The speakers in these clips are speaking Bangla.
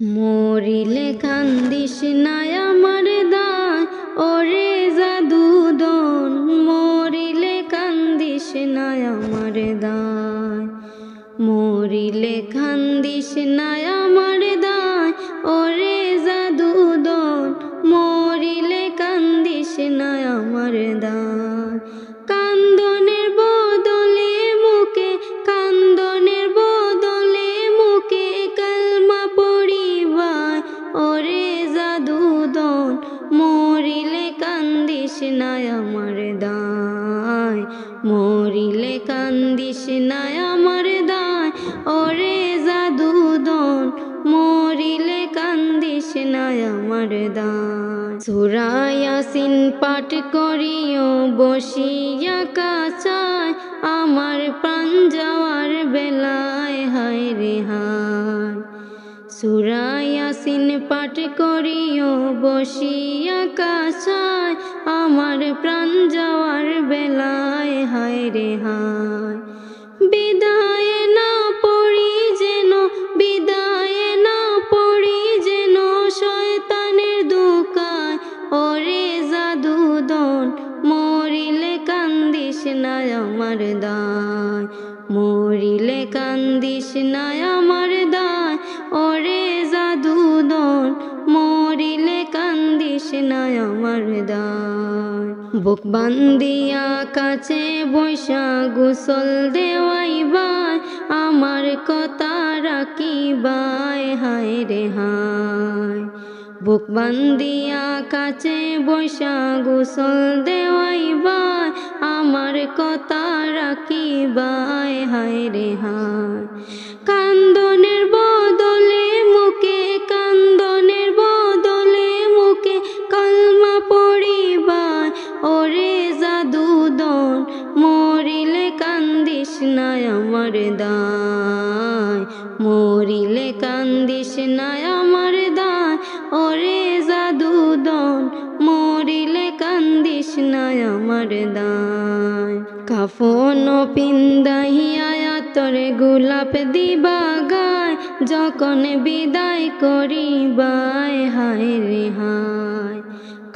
মরিলে কান্দিস না আমার দায় ওরে জাদুদন, মরিলে কান্দিস না আমার দায়, মরিলে কান্দিস না আমার দায় ওরে জাদুদন, মরিলে কান্দিস না আমার দায়। কান্দনের বদলে মুখে, কান্দনের বদলে মুখে কালমা পড়িবাই ওরে জাদুদন, মরিলে কান্দিস না আমার দায়, মরিলে কান্দিস না আমার দায় ওরে জাদুদন, মরিলে কান্দিস না আমার দায়। সূরা ইয়াসিন পাঠ করিও বসিয়া কাছায় আমার প্রাণ যাওয়ার বেলায়, হায় রে হায়। সূরা ইয়াসিন পাঠ করিও বসিয়া কাছায় আমার প্রাণ যাওয়ার বেলায়, হায় রে হায়। বিদায় না পড়ি যেন, বিদায় না পড়ি যেন শয়তানের দুকায় ওরে জাদুদন, মরিলে কান্দিস না আমার দায়, মরিলে কান্দিস না আমার দায় ওরে জাদুদন, মরিলে কান্দিস না আমার দায়। বুক বান্দিয়া কাছে বৈশা গোসল দেওয়াইবাই আমার কথা রাখিবাই, হায় রে হায়। বুক বান্দিয়া কাছে বৈশা গোসল দেওয়াইবাই আমার কথা রাখিবাই, হায় রে হায়। কান্দনের বদলে মুখে, কান্দনের বদলে মুখে কালমা পড়িবাই ওরে জাদুদন, মরিলে কান্দিস না আমার দায়, মরিলে কান্দিস না আমার দায় ওরে জাদুদন, মরিলে কান্দিস না আমার দায়। কাফন পিন্দাইয়া তোরে গোলাপ দিবা গায় যখন বিদায় করিবাই, হায় রে হায়।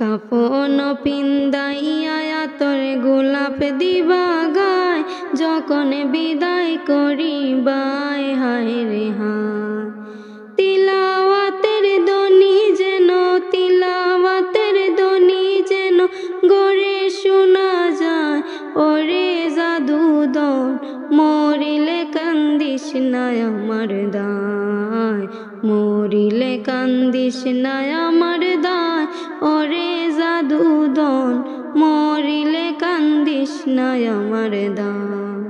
কাফন পিন্দাইয়া তোরে গোলাপ দিবা গায় যখন বিদায় করিবাই, হায় রে হায়। তিলাওয়াতের ধ্বনি যেন, তিলাওয়াতের ধ্বনি যেন গড়ে শোনা যায় ওরে জাদুদন, মরিলে কান্দিস না আমার দায়, মরিলে কান্দিস না আমার দায় ওরে জাদুদন, মরিলে কান্দিস না আমার দায়।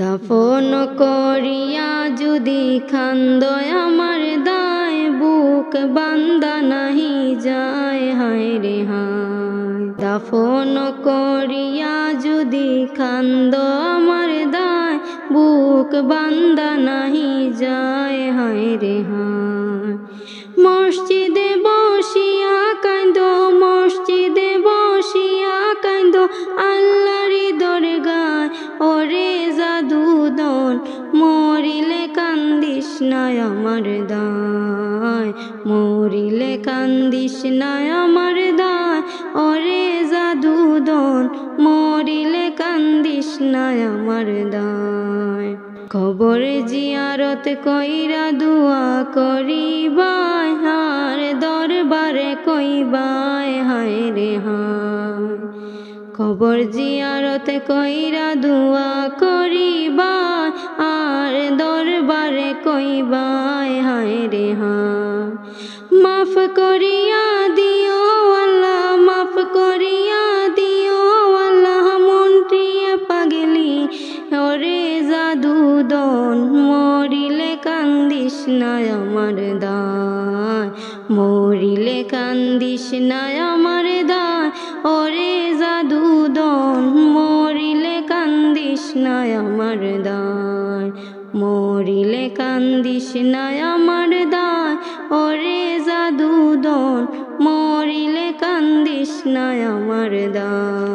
দাফন করিয়া যদি খান্দ আমার দায় বুক বান্দা নাহি যায়, হায় রে হায়। দাফন করিয়া যদি খান্দ আমার দায় বুক বান্দা নাহি যায়, হায় রে হায়। মসজিদে বসিয়া কান্দ, মসজিদে বসিয়া কান্দ আল্লাহরি দরগায় ওরে জাদুদন, মরিলে কান্দিস না আমার দায়, মরিলে কান্দিস না আমার দায় ওরে জাদুদন, মরিলে কান্দিস না আমার দায়। কবর জিয়ারত কইরা দুয়া করিবাই আর দরবারে কইবাই, হায় রে হায়। কবর জিয়ারত কইরা দুয়া করিবাই আর দরবারে কইবাই, হায় রে হায়। মাফ করিয়া দিও আল্লাহ, মাফ করিয়া দিও আল্লাহ মন্ত্রিয়া পাগলি ওরে জাদুদন, মরিলে কান্দিস না আমার দায়, মরিলে কান্দিস না আমার দায় ওরে জাদুদন, মরিলে কান্দিস না আমার দায়, মরিলে কান্দিস না আমার দায় ওরে জাদুদন, মরিলে কান্দিস না আমার দায়।